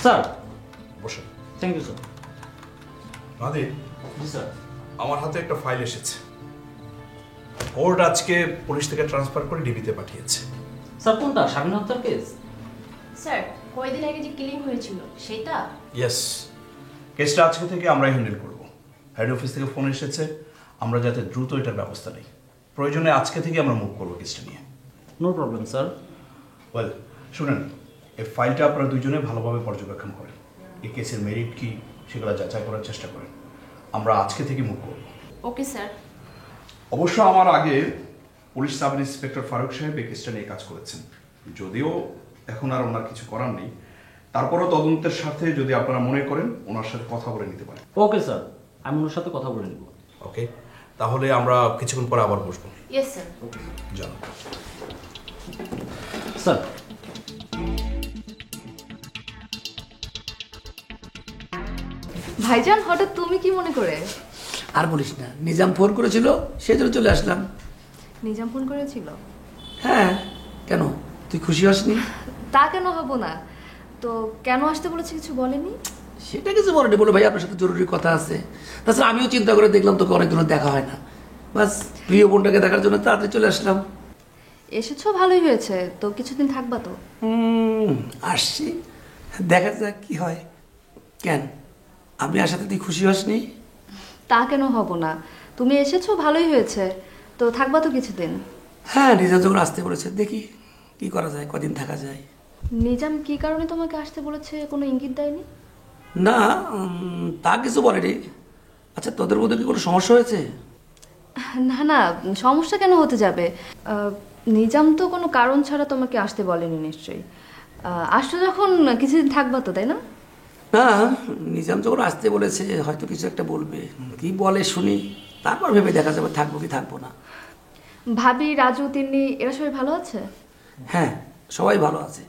Sir বসুন। Thank you sir. মাদি, ji sir. আমার হাতে একটা ফাইল এসেছে। কোর্ট আজকে পুলিশ থেকে ট্রান্সফার করে ডিবিতে পাঠিয়েছে। স্যার কোনটা? স্বামী হত্যার কেস? স্যার কয়দিন আগে যে কিলিং হয়েছিল সেটা? ইয়েস, কেসটা আজকে থেকে আমরাই হ্যান্ডেল করব। হেড অফিস থেকে ফোন এসেছে, আমরা যাতে দ্রুত এটার ব্যবস্থা নিই। প্রয়োজনে আজকে থেকে আমরা মুভ করবো কেসটা নিয়ে। No problem sir. ওয়েল শুনেন, এই ফাইলটা আপনারা দুজনে ভালোভাবে পর্যবেক্ষণ করেন। এই কেসের মেরিট কি সেগুলো যাচাই করার চেষ্টা করেন। আমরা আজকে থেকে মুভ করব। Okay sir. অবশ্য আমার আগে পুলিশ সাব ইন্সপেক্টর ফারুক সাহেব এই কেসটা নিয়ে কাজ করেছেন। যদিও এখন আর ওনার কিছু করার নেই, তারপরও তদন্তের সাথে যদি আপনারা মনে করেন ওনার সাথে কথা বলে নিতে পারেন। ওকে স্যার, আমি ওনার সাথে কথা বলে নিব। ওকে, তাহলে আমরা কিছুক্ষণ পরে আবার বসবো। Yes sir. জানো স্যার ভাইজান, হঠাৎ তুমি কি মনে করে? আর বলিস না, নিজাম ফোন করেছিল, সেজন্য চলে আসলাম। নিজাম ফোন করেছিল? হ্যাঁ, কেন তুই খুশি হসনি? তা কেন হব না, তো কেন আসতে বলেছে কিছু বলেনি? সেটা কিছু বলেনি, বলে ভাই আপনার সাথে জরুরি কথা আছে। তাছাড়া আমিও চিন্তা করে দেখলাম তোকে অনেকদিন দেখা হয় না, বাস প্রিয় বোনটাকে দেখার জন্য তাড়াতাড়ি চলে আসলাম। এসেছো, ভালোই হয়েছে। তো কিছুদিন থাকবা তো? আসছি, দেখা যাক কি হয়। কেন আমি আসাতে তুই খুশি হসনি? তা কেন হব না, তুমি এসেছো ভালোই হয়েছে। তো থাকবা তো কিছুদিন? হ্যাঁ, নিজাম যখন আসতে বলেছে, দেখি কি করা যায়, কদিন থাকা যায়। নিজাম কি কারণে তোমাকে আসতে বলেছে কোনো ইঙ্গিত দেয়নি? না, তা কিছু বলেনি। আচ্ছা, তোদের মধ্যে কি কোনো সমস্যা হয়েছে? না না, সমস্যা কেন হতে যাবে? নিজাম তো কোনো কারণ ছাড়া তোমাকে আসতে বলেনি নিশ্চয়ই। আসছো যখন কিছুদিন থাকবা তো, তাই না? না, নিজাম যখন আসতে বলেছে হয়তো কিছু একটা বলবে, কি বলে শুনি, তারপর ভেবে দেখা যাবে থাকবো কি থাকবো না। ভাবি, রাজু, তিন্নি এরা সবাই ভালো আছে? হ্যাঁ, সবাই ভালো আছে।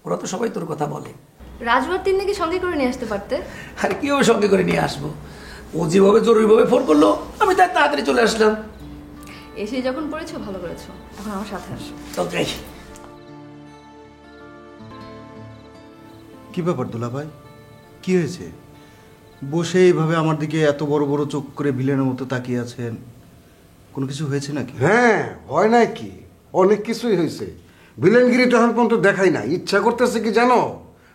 ওরা তো সবাই তোর কথা বলে। রাজু আর তিন্নিকে সঙ্গে করে নিয়ে আসতে পারতে। আর কীভাবে সঙ্গে করে নিয়ে আসবো? ও যেভাবে জরুরিভাবে ফোন করলো, আমি তাই তাড়াতাড়ি চলে আসলাম। এসে যখন পড়েছো ভালো করেছো, এখন আমার সাথে আসো। ওকে। কি ব্যাপার দুলা ভাই, কি হয়েছে? বসে এইভাবে আমার দিকে এত বড় বড় চোখ করে ভিলেনের মতো তাকিয়ে আছেন, কোনো কিছু হয়েছে নাকি? হ্যাঁ, হয় নাই কি, অনেক কিছুই হয়েছে। ভিলেনগিরি তখন পর্যন্ত দেখাই না। ইচ্ছা করতেছে কি জানো,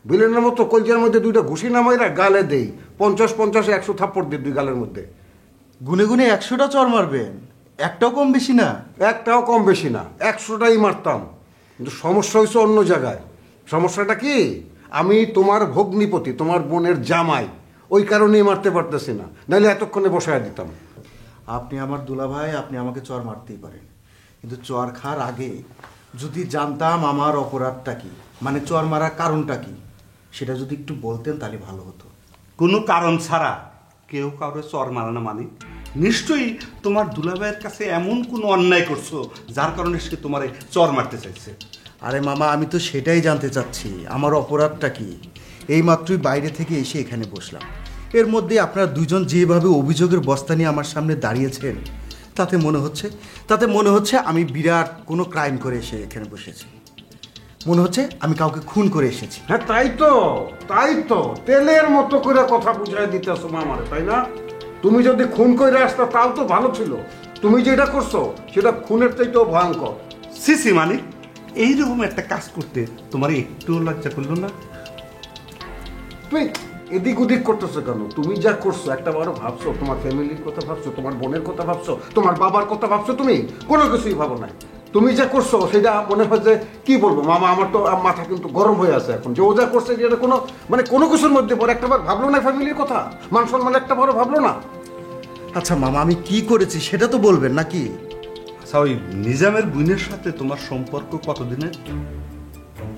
ভিলেনের মতো কলজার মধ্যে দুইটা ঘুষি নামাইরা গালে দেই, 50-50 100 থাপ্পড় দিই দুই গালের মধ্যে। গুনে গুনে 100টা চর মারবেন? একটাও কম বেশি না? একটাও কম বেশি না, 100টাই মারতাম। কিন্তু সমস্যা হয়েছে অন্য জায়গায়। সমস্যাটা কি, আমি তোমার ভগ্নিপতি, তোমার বোনের জামাই, ওই কারণেই মারতে পারতেছি না, নাহলে এতক্ষণে বসায় দিতাম। আপনি আমার দুলা ভাই, আপনি আমাকে চর মারতেই পারেন, কিন্তু চর খাওয়ার আগে যদি জানতাম আমার অপরাধটা কি, মানে চর মারার কারণটা কি, সেটা যদি একটু বলতেন তাহলে ভালো হতো। কোনো কারণ ছাড়া কেউ কারো চর মারে না, মানে নিশ্চয়ই তোমার দুলাভাইয়ের কাছে এমন কোনো অন্যায় করছো যার কারণে সে তোমার চর মারতে চাইছে। আরে মামা, আমি তো সেটাই জানতে চাচ্ছি, আমার অপরাধটা কি। এই মাত্রই বাইরে থেকে এসে এখানে বসলাম, এর মধ্যে আপনারা দুজন যেভাবে অভিযোগের বস্তা নিয়ে আমার সামনে দাঁড়িয়েছেন, তাতে মনে হচ্ছে আমি বিরাট কোনো ক্রাইম করে এসে এখানে বসেছি। মনে হচ্ছে আমি কাউকে খুন করে এসেছি। হ্যাঁ, তাই তো তেলের মতো করে কথা বুঝাই দিতেছো মামারে, তাই না? তুমি যদি খুন করে আসতো তাও তো ভালো ছিল। তুমি যেটা করছো সেটা খুনের চাইতেও ভয়ঙ্কর। সিসি মানে এইরকম একটা কাজ করতে তোমার একটু লজ্জা করলো না? তুমি এদিক ওদিক করতেছো কেন? তুমি যা করছো একটা বারো ভাবছো? তোমার ফ্যামিলির কথা ভাবছো, তোমার বোনের কথা ভাবছো, তোমার বাবার কথা ভাবছো? তুমি কোনো কিছুই ভাবো নাই। তুমি যা করছো সেটা মনে হয় যে কি বলবো মামা, আমার তো মাথা কিন্তু গরম হয়ে আছে এখন, যে ও যা করছে যেটা কোনো কিছুর মধ্যে পরে একটা বার ভাবলো না ফ্যামিলির কথা, মান সম্মান একটা বারও ভাবলো না। আচ্ছা মামা, আমি কি করেছি সেটা তো বলবেন নাকি? আচ্ছা, ওই নিজামের বোনের সাথে তোমার সম্পর্ক কতদিনের?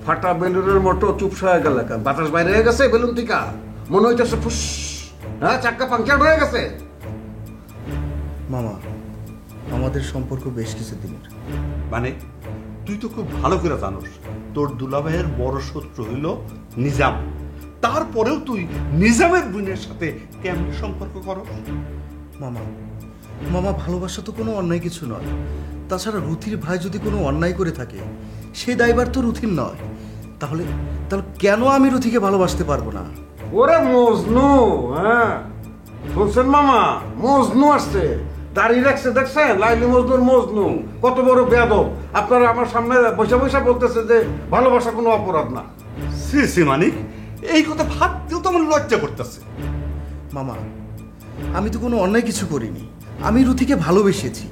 ফাটা বেলুনের মতো চুপসা হয়ে গেল, বাতাস বাইরে হয়ে গেছে বেলুন থেকে, মনে হইতেছে ফুস, হ্যাঁ, চাক্কা পাংচার হয়ে গেছে। মামা, আমাদের সম্পর্ক বেশ কিছু দিনের। মানে তুই তো খুব ভালো করে জানোস তোর দুলাভাইয়ের বড় শত্রু হইল নিজাম, তারপরেও তুই নিজামের বোনের সাথে কেমন সম্পর্ক করো? মামা, ভালোবাসা তো কোনো অন্যায় কিছু নয়। তাছাড়া রুথির ভাই যদি কোনো অন্যায় করে থাকে, সে দায়ভার তো রুথির নয়। তাহলে তাহলে কেন আমি রুথিকে ভালোবাসতে পারবো না? ওরে মজনু, হ্যাঁ শুনছেন মামা, মজনু আসছে, দাঁড়িয়ে রাখছে, দেখছেন? লাইলি মজনুর মজনু, কত বড় বেয়াদব। আপনারা আমার সামনে বসে বসে বলতেছে যে ভালোবাসা কোনো অপরাধ না। সি সি মানিক, এই কথা ভাবতেও তো আমার লজ্জা করতেছে। মামা, আমি তো কোনো অন্যায় কিছু করিনি, আমি রুথিকে ভালোবেসেছি।